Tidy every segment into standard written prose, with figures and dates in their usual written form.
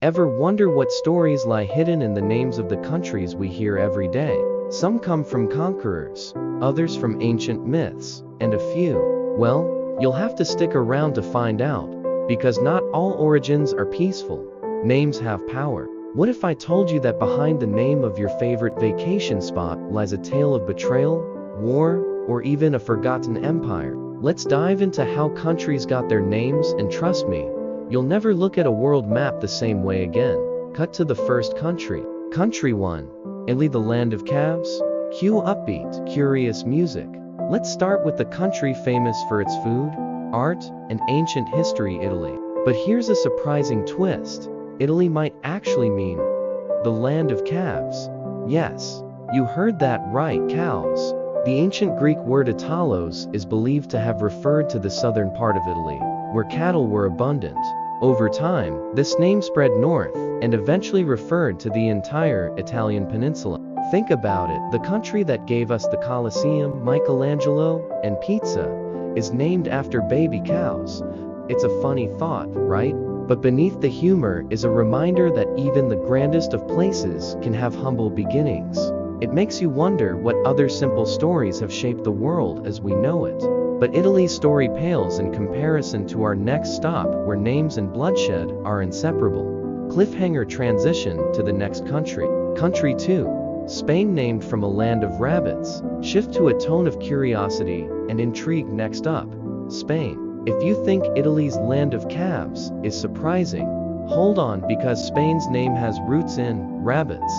Ever wonder what stories lie hidden in the names of the countries we hear every day? Some come from conquerors, others from ancient myths, and a few, well, you'll have to stick around to find out, because not all origins are peaceful. Names have power. What if I told you that behind the name of your favorite vacation spot lies a tale of betrayal, war, or even a forgotten empire? Let's dive into how countries got their names, and trust me, you'll never look at a world map the same way again. Cut to the first country. Country 1. Italy, the land of calves. Cue upbeat, curious music. Let's start with the country famous for its food, art, and ancient history, Italy. But here's a surprising twist. Italy might actually mean the land of calves. Yes, you heard that right, cows. The ancient Greek word Italos is believed to have referred to the southern part of Italy, where cattle were abundant. Over time, this name spread north, and eventually referred to the entire Italian peninsula. Think about it, the country that gave us the Colosseum, Michelangelo, and pizza, is named after baby cows. It's a funny thought, right? But beneath the humor is a reminder that even the grandest of places can have humble beginnings. It makes you wonder what other simple stories have shaped the world as we know it. But Italy's story pales in comparison to our next stop, where names and bloodshed are inseparable. Cliffhanger transition to the next country. Country 2. Spain, named from a land of rabbits. Shift to a tone of curiosity and intrigue. Next up, Spain. If you think Italy's land of calves is surprising, hold on, because Spain's name has roots in rabbits.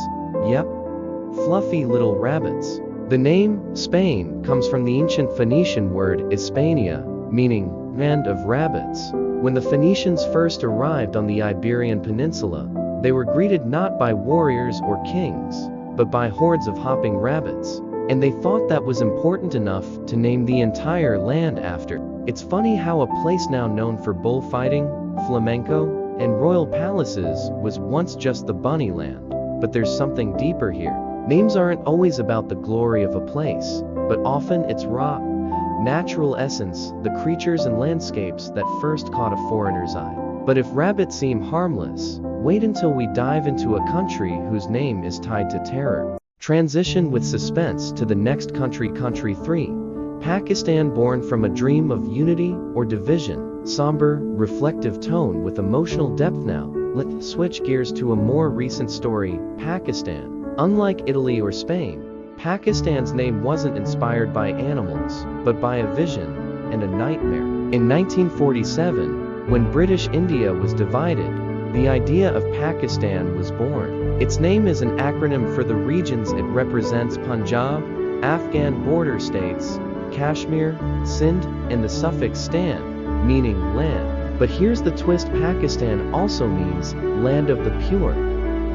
Yep, fluffy little rabbits. The name Spain comes from the ancient Phoenician word Hispania, meaning land of rabbits. When the Phoenicians first arrived on the Iberian Peninsula, they were greeted not by warriors or kings, but by hordes of hopping rabbits. And they thought that was important enough to name the entire land after. It's funny how a place now known for bullfighting, flamenco, and royal palaces was once just the bunny land. But there's something deeper here. Names aren't always about the glory of a place, but often its raw, natural essence, the creatures and landscapes that first caught a foreigner's eye. But if rabbits seem harmless, wait until we dive into a country whose name is tied to terror. Transition with suspense to the next country. Country 3. Pakistan, born from a dream of unity or division. Somber, reflective tone with emotional depth. Now, let's switch gears to a more recent story. Pakistan. Unlike Italy or Spain, Pakistan's name wasn't inspired by animals, but by a vision and a nightmare. In 1947, when British India was divided, the idea of Pakistan was born. Its name is an acronym for the regions it represents: Punjab, Afghan border states, Kashmir, Sindh, and the suffix stan, meaning land. But here's the twist: Pakistan also means land of the pure,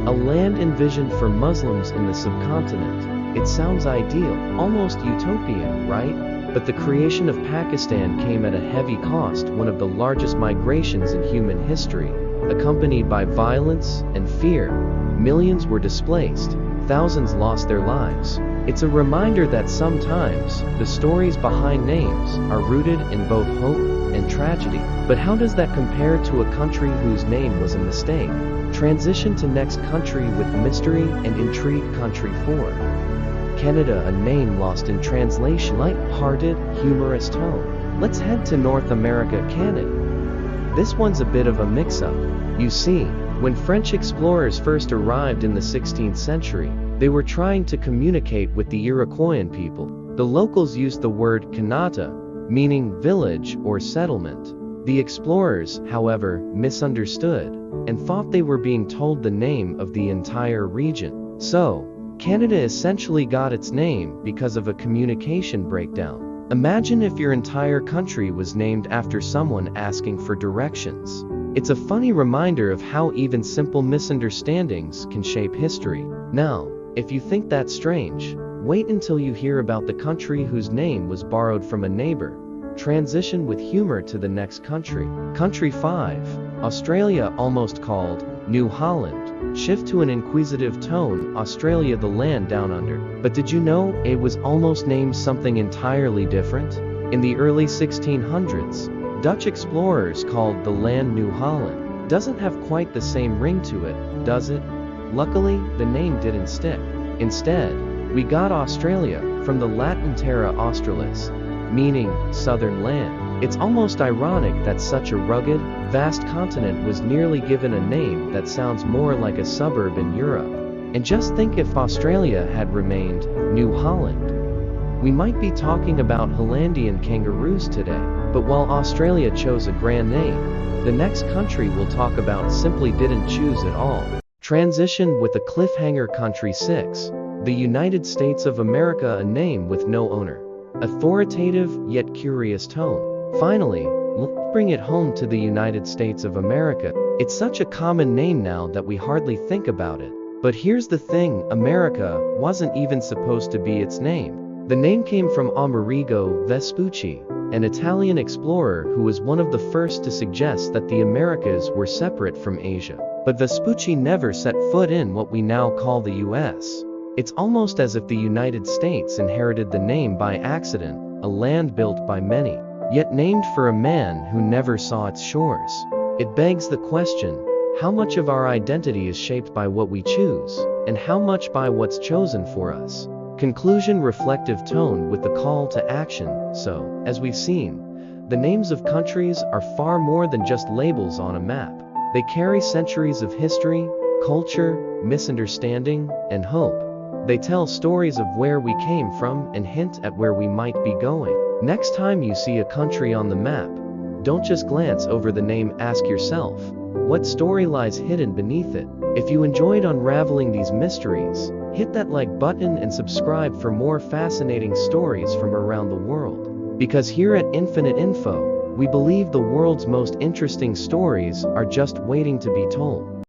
a land envisioned for Muslims in the subcontinent. It sounds ideal, almost utopian, right? But the creation of Pakistan came at a heavy cost, one of the largest migrations in human history. Accompanied by violence and fear, millions were displaced, thousands lost their lives. It's a reminder that sometimes the stories behind names are rooted in both hope and tragedy. But how does that compare to a country whose name was a mistake? Transition to next country with mystery and intrigue. Country 4. Canada, a name lost in translation. Light-hearted, humorous tone. Let's head to North America. Canada. This one's a bit of a mix-up. You see, when French explorers first arrived in the 16th century, they were trying to communicate with the Iroquoian people. The locals used the word Kanata, meaning village or settlement. The explorers, however, misunderstood and thought they were being told the name of the entire region. So, Canada essentially got its name because of a communication breakdown. Imagine if your entire country was named after someone asking for directions. It's a funny reminder of how even simple misunderstandings can shape history. Now, if you think that's strange, wait until you hear about the country whose name was borrowed from a neighbor. Transition with humor to the next country. Country 5. Australia, almost called New Holland. Shift to an inquisitive tone. Australia, the land down under. But did you know it was almost named something entirely different? In the early 1600s, Dutch explorers called the land New Holland. doesn't have quite the same ring to it, does it? Luckily, the name didn't stick. Instead, we got Australia, from the Latin terra australis, meaning southern land. It's almost ironic that such a rugged, vast continent was nearly given a name that sounds more like a suburb in Europe. And just think if Australia had remained New Holland. We might be talking about Hollandian kangaroos today, but while Australia chose a grand name, the next country we'll talk about simply didn't choose at all. Transition with a cliffhanger. Country 6. The United States of America, a name with no owner. Authoritative, yet curious tone. Finally, let's bring it home to the United States of America. It's such a common name now that we hardly think about it. But here's the thing, America wasn't even supposed to be its name. The name came from Amerigo Vespucci, an Italian explorer who was one of the first to suggest that the Americas were separate from Asia. But Vespucci never set foot in what we now call the US. It's almost as if the United States inherited the name by accident, a land built by many, yet named for a man who never saw its shores. It begs the question, how much of our identity is shaped by what we choose, and how much by what's chosen for us? Conclusion. Reflective tone with the call to action. So, as we've seen, the names of countries are far more than just labels on a map. They carry centuries of history, culture, misunderstanding, and hope. They tell stories of where we came from and hint at where we might be going. Next time you see a country on the map, don't just glance over the name, ask yourself, what story lies hidden beneath it? If you enjoyed unraveling these mysteries, hit that like button and subscribe for more fascinating stories from around the world. Because here at Infinite Info, we believe the world's most interesting stories are just waiting to be told.